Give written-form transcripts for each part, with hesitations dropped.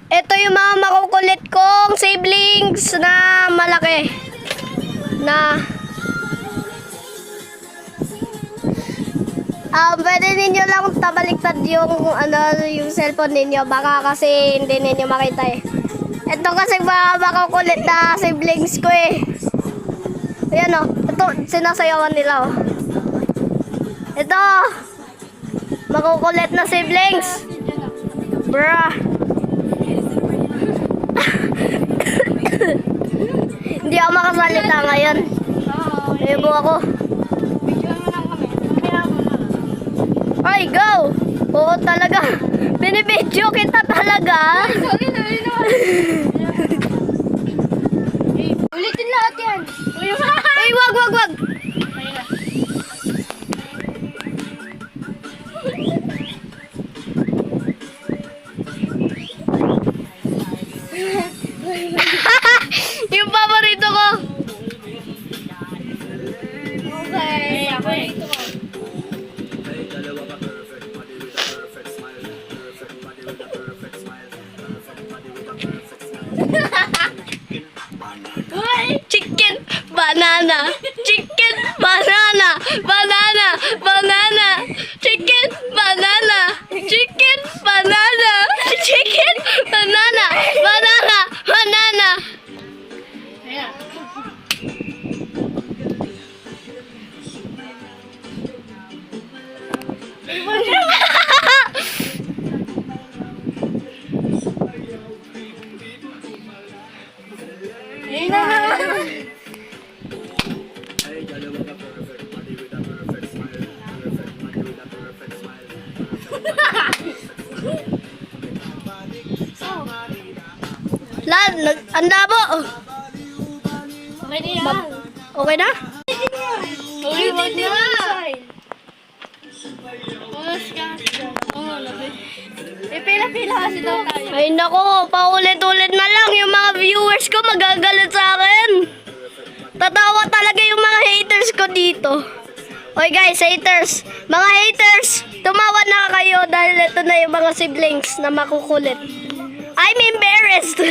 Ito yung mga makukulit kong siblings na malaki. Pwede ninyo lang tabaliktad yung yung cellphone ninyo, baka kasi hindi ninyo makita eh. Ito kasi mga makukulit na siblings ko eh. Ayan oh, ito sinasayawan nila oh. Ito makukulit na siblings. Bruh. Hindi ako makasalita ngayon. Ayubo ako. Ay, go! Oo talaga. Binibidyo kita talaga. Ulitin lahat yan. Ay, wag. Yung paborito ko. Okay, ako eh. Chicken, banana. Chicken, banana. Banana, banana. Chicken, banana. Chicken, banana. Chicken, banana. Banana, banana. Ayan. Ayun na. Lan, ang labo. Okay na yan. Okay na? Ulitin na. Oras ka. Oo, labi. Pila-pila kasi daw tayo. Ay nako, paulit-ulit na lang yung mga viewers ko magagalit sa akin. Tatawa talaga yung mga haters ko dito. Oy guys, haters. Mga haters, tumawa na kayo dahil ito na yung mga siblings na makukulit. I'm embarrassed.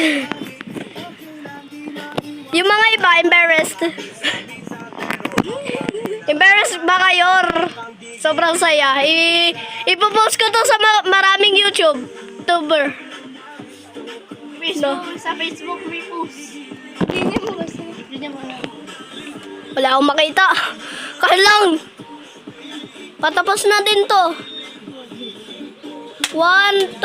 Yung mga iba, embarrassed. Embarrassed ba kayo? Sobrang saya. Ipopost ko to sa maraming YouTuber. Facebook, sa Facebook may post. Hindi mo. Wala akong makita. Kahit lang. Patapos natin to. 1, 2,